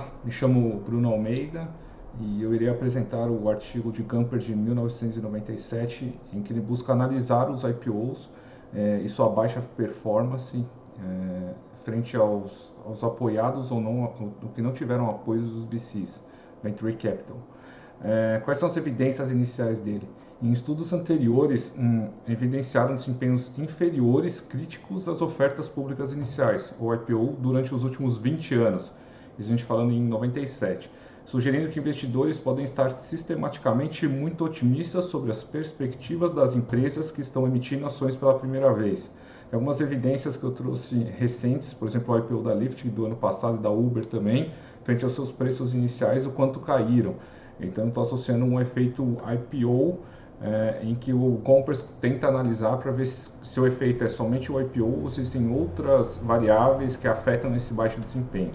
Olá, me chamo Bruno Almeida e eu irei apresentar o artigo de Gamper de 1997, em que ele busca analisar os IPOs e sua baixa performance frente aos apoiados ou não, do que não tiveram apoio dos VCs, Venture Capital. Quais são as evidências iniciais dele? Em estudos anteriores, evidenciaram desempenhos inferiores críticos às ofertas públicas iniciais, ou IPO, durante os últimos 20 anos. Isso a gente falando em 97, sugerindo que investidores podem estar sistematicamente muito otimistas sobre as perspectivas das empresas que estão emitindo ações pela primeira vez. Algumas evidências que eu trouxe recentes, por exemplo, o IPO da Lyft do ano passado e da Uber também, frente aos seus preços iniciais, o quanto caíram. Então, estou associando um efeito IPO em que o Gompers tenta analisar para ver se o efeito é somente o IPO ou se existem outras variáveis que afetam esse baixo desempenho.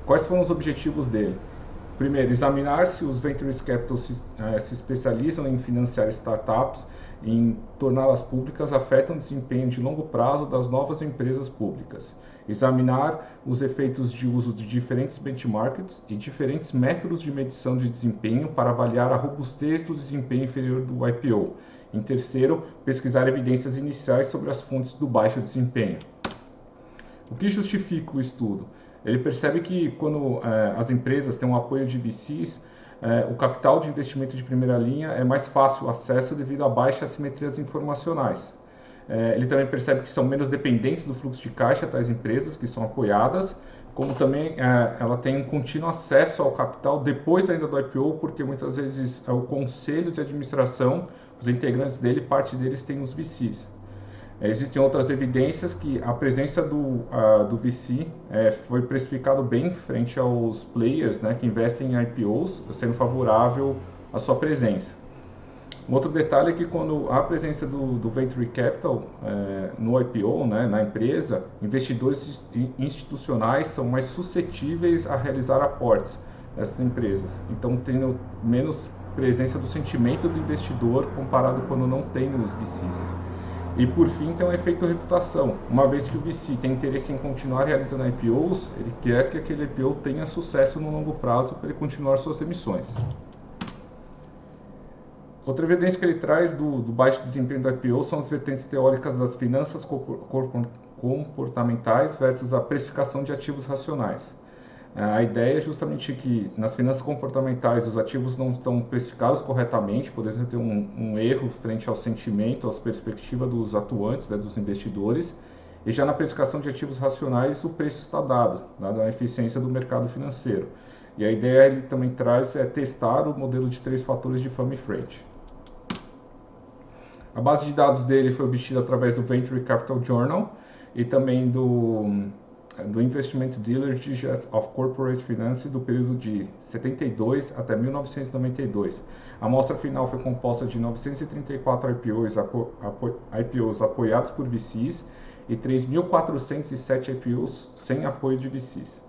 Quais foram os objetivos dele? Primeiro, examinar se os Venture Capital se especializam em financiar startups, em torná-las públicas, afetam o desempenho de longo prazo das novas empresas públicas. Examinar os efeitos de uso de diferentes benchmarks e diferentes métodos de medição de desempenho para avaliar a robustez do desempenho inferior do IPO. Em terceiro, pesquisar evidências iniciais sobre as fontes do baixo desempenho. O que justifica o estudo? Ele percebe que quando as empresas têm um apoio de VCs, o capital de investimento de primeira linha é mais fácil o acesso devido à baixa assimetrias informacionais. Ele também percebe que são menos dependentes do fluxo de caixa tais empresas que são apoiadas, como também ela tem um contínuo acesso ao capital depois ainda do IPO, porque muitas vezes o conselho de administração, os integrantes dele, parte deles tem os VCs. Existem outras evidências que a presença do VC foi precificado bem frente aos players, né, que investem em IPOs, sendo favorável à sua presença. Um outro detalhe é que quando há a presença do Venture Capital no IPO, né, na empresa, investidores institucionais são mais suscetíveis a realizar aportes nessas empresas. Então, tendo menos presença do sentimento do investidor comparado quando não tem os VCs. E por fim tem um efeito reputação. Uma vez que o VC tem interesse em continuar realizando IPOs, ele quer que aquele IPO tenha sucesso no longo prazo para ele continuar suas emissões. Outra evidência que ele traz do baixo desempenho do IPO são as vertentes teóricas das finanças comportamentais versus a precificação de ativos racionais. A ideia é justamente que nas finanças comportamentais os ativos não estão precificados corretamente, podendo ter um erro frente ao sentimento, às perspectivas dos atuantes, né, dos investidores, e já na precificação de ativos racionais o preço está dado, dada a eficiência do mercado financeiro. E a ideia ele também traz testar o modelo de 3 fatores de Fama e Friend. A base de dados dele foi obtida através do Venture Capital Journal e também do Investment Dealer Digest of Corporate Finance do período de 72 até 1992. A amostra final foi composta de 934 IPOs apoiados por VCs e 3.407 IPOs sem apoio de VCs.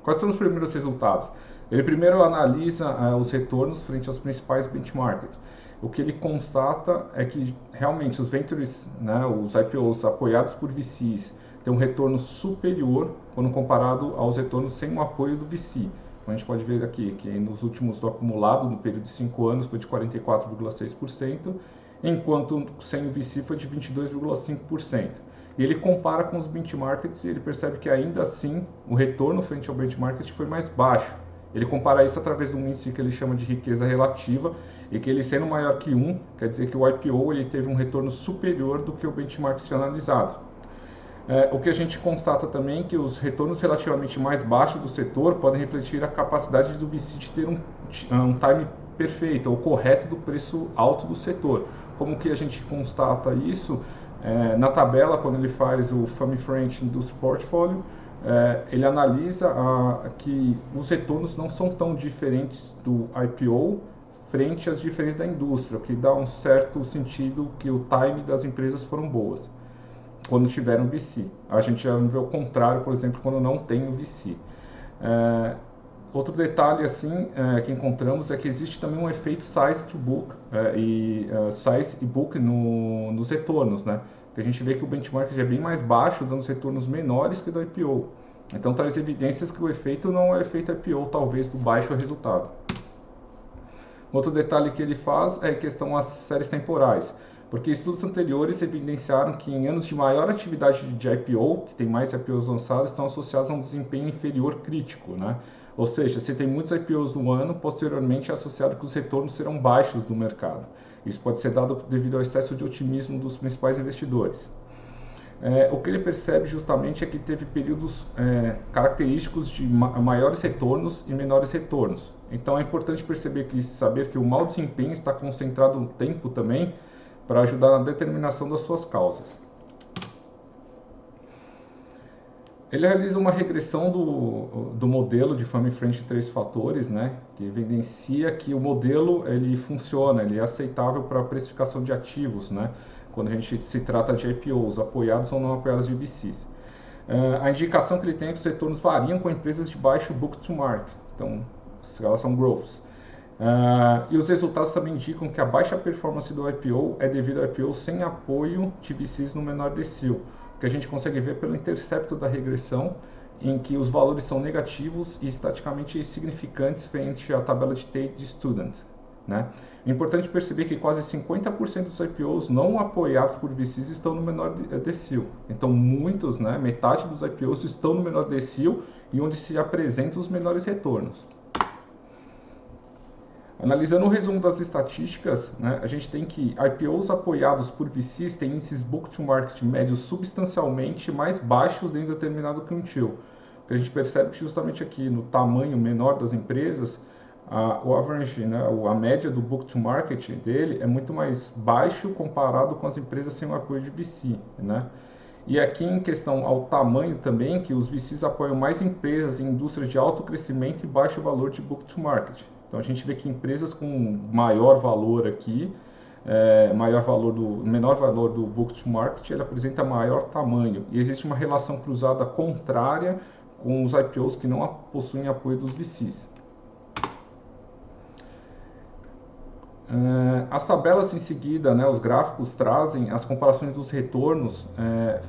Quais são os primeiros resultados? Ele primeiro analisa os retornos frente aos principais benchmarks. O que ele constata é que realmente os ventures, né, os IPOs apoiados por VCs, tem um retorno superior quando comparado aos retornos sem o apoio do VC. Então a gente pode ver aqui que nos últimos do acumulado, no período de 5 anos, foi de 44,6%, enquanto sem o VC foi de 22,5%. E ele compara com os benchmarks e ele percebe que ainda assim o retorno frente ao benchmark foi mais baixo. Ele compara isso através de um índice que ele chama de riqueza relativa e que ele sendo maior que 1, quer dizer que o IPO ele teve um retorno superior do que o benchmark tinha analisado. O que a gente constata também é que os retornos relativamente mais baixos do setor podem refletir a capacidade do VC de ter um time perfeito ou correto do preço alto do setor. Como que a gente constata isso? Na tabela, quando ele faz o Fama e Friend do portfólio, ele analisa que os retornos não são tão diferentes do IPO frente às diferenças da indústria, o que dá um certo sentido que o time das empresas foram boas quando tiveram VC. A gente já vê o contrário, por exemplo, quando não tem o VC. Outro detalhe assim que encontramos é que existe também um efeito size to book size e book nos retornos, né? Que a gente vê que o benchmark já é bem mais baixo, dando retornos menores que do IPO. Então traz evidências que o efeito não é o efeito IPO, talvez, do baixo resultado. Outro detalhe que ele faz é a questão das séries temporais, porque estudos anteriores evidenciaram que em anos de maior atividade de IPO, que tem mais IPOs lançados, estão associados a um desempenho inferior crítico, né? Ou seja, se tem muitos IPOs no ano, posteriormente é associado que os retornos serão baixos do mercado. Isso pode ser dado devido ao excesso de otimismo dos principais investidores. O que ele percebe justamente é que teve períodos característicos de maiores retornos e menores retornos. Então é importante saber que o mau desempenho está concentrado no tempo também para ajudar na determinação das suas causas. Ele realiza uma regressão do modelo de Family Friend de 3 fatores, né, que evidencia que o modelo ele funciona, ele é aceitável para a precificação de ativos, né, quando a gente se trata de IPOs, apoiados ou não apoiados de VCs. A indicação que ele tem é que os retornos variam com empresas de baixo book to market, então elas são growths. E os resultados também indicam que a baixa performance do IPO é devido ao IPO sem apoio de VCs no menor decil, que a gente consegue ver pelo intercepto da regressão, em que os valores são negativos e estaticamente significantes frente à tabela de Tate de Student. Né? É importante perceber que quase 50% dos IPOs não apoiados por VCs estão no menor decil. Então, muitos, né, metade dos IPOs estão no menor decil e onde se apresentam os menores retornos. Analisando o resumo das estatísticas, né, a gente tem que IPOs apoiados por VCs têm índices book to market médios substancialmente mais baixos dentro de determinado quintil. O que a gente percebe justamente aqui no tamanho menor das empresas, o average, né, a média do book to market dele é muito mais baixo comparado com as empresas sem o apoio de VC, né? E aqui em questão ao tamanho também, que os VCs apoiam mais empresas em indústrias de alto crescimento e baixo valor de book to market. Então a gente vê que empresas com maior valor aqui, menor valor do book to market, ele apresenta maior tamanho. E existe uma relação cruzada contrária com os IPOs que não possuem apoio dos VCs. As tabelas em seguida, né, os gráficos trazem as comparações dos retornos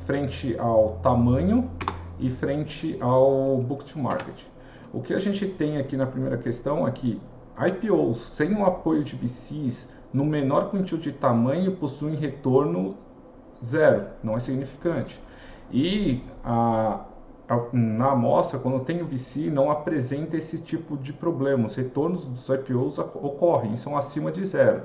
frente ao tamanho e frente ao book to market. O que a gente tem aqui na primeira questão é que IPOs sem o apoio de VCs no menor quintil de tamanho possuem retorno zero, não é significante. E na amostra, quando tem o VC, não apresenta esse tipo de problema. Os retornos dos IPOs ocorrem, são acima de zero.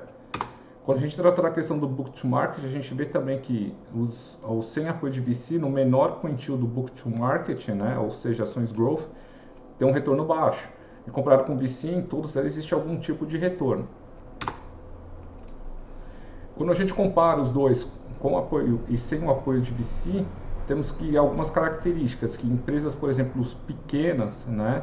Quando a gente trata da questão do book to market, a gente vê também que os sem apoio de VC, no menor quintil do book to market, né, ou seja, ações growth, tem um retorno baixo. E comparado com o VC, em todos eles existe algum tipo de retorno. Quando a gente compara os dois com apoio e sem o apoio de VC, temos que algumas características, que empresas, por exemplo, pequenas, né,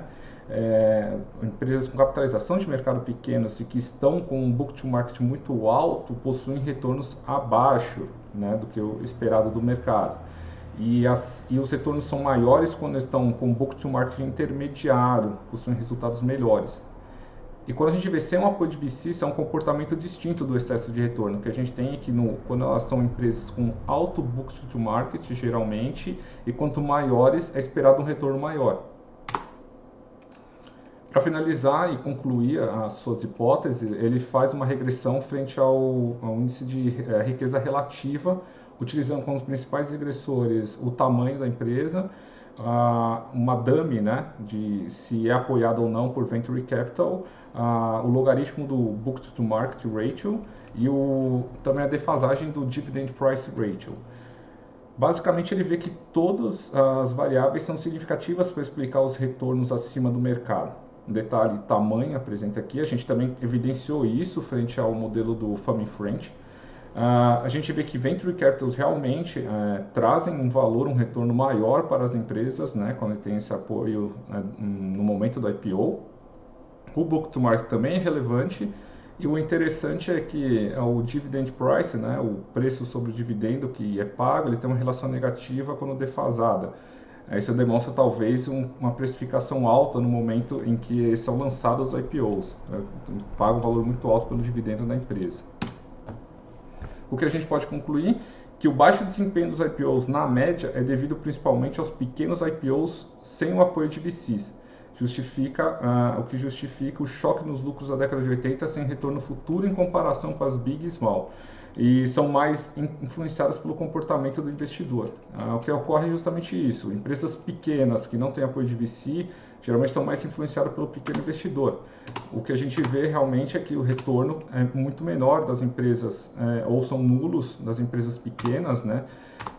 empresas com capitalização de mercado pequenas e que estão com um book to market muito alto, possuem retornos abaixo, né, do que o esperado do mercado. E os retornos são maiores quando estão com book to market intermediário, possuem resultados melhores. E quando a gente vê sem um apoio de VC, isso é um comportamento distinto do excesso de retorno. O que a gente tem é que quando elas são empresas com alto book to market, geralmente, e quanto maiores, é esperado um retorno maior. Para finalizar e concluir as suas hipóteses, ele faz uma regressão frente ao índice de riqueza relativa, utilizando como os principais regressores o tamanho da empresa, uma dummy, né, de se é apoiado ou não por Venture Capital, o logaritmo do Book to Market Ratio e também a defasagem do Dividend Price Ratio. Basicamente, ele vê que todas as variáveis são significativas para explicar os retornos acima do mercado. Um detalhe, tamanho apresenta aqui, a gente também evidenciou isso frente ao modelo do Family Friend. A gente vê que Venture Capitals realmente trazem um valor, um retorno maior para as empresas, né, quando tem esse apoio no momento do IPO. O Book to Market também é relevante e o interessante é que o Dividend Price, né, o preço sobre o dividendo que é pago, ele tem uma relação negativa quando defasada. Isso demonstra talvez uma precificação alta no momento em que são lançados os IPOs. Paga um valor muito alto pelo dividendo da empresa. O que a gente pode concluir que o baixo desempenho dos IPOs na média é devido principalmente aos pequenos IPOs sem o apoio de VCs. O que justifica o choque nos lucros da década de 80 sem retorno futuro em comparação com as Big e Small. E são mais influenciadas pelo comportamento do investidor. O que ocorre é justamente isso. Empresas pequenas que não têm apoio de VC geralmente são mais influenciadas pelo pequeno investidor. O que a gente vê realmente é que o retorno é muito menor das empresas, ou são nulos das empresas pequenas, né?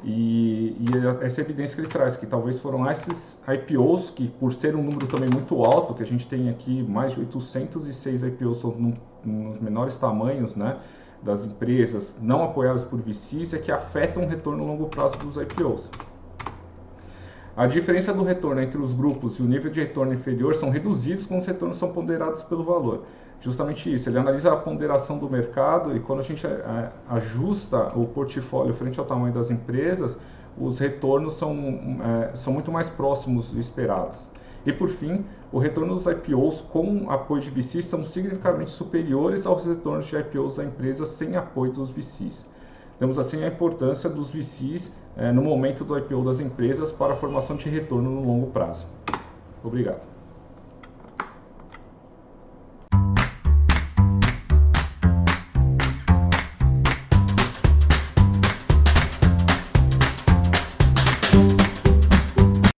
E essa evidência que ele traz, que talvez foram esses IPOs, que por ser um número também muito alto, que a gente tem aqui mais de 806 IPOs nos menores tamanhos, né? Das empresas não apoiadas por VCs, é que afetam o retorno a longo prazo dos IPOs. A diferença do retorno entre os grupos e o nível de retorno inferior são reduzidos quando os retornos são ponderados pelo valor. Justamente isso, ele analisa a ponderação do mercado e quando a gente ajusta o portfólio frente ao tamanho das empresas, os retornos são muito mais próximos do esperados. E por fim, o retorno dos IPOs com apoio de VCs são significativamente superiores aos retornos de IPOs da empresa sem apoio dos VCs. Temos assim a importância dos VCs no momento do IPO das empresas para a formação de retorno no longo prazo. Obrigado.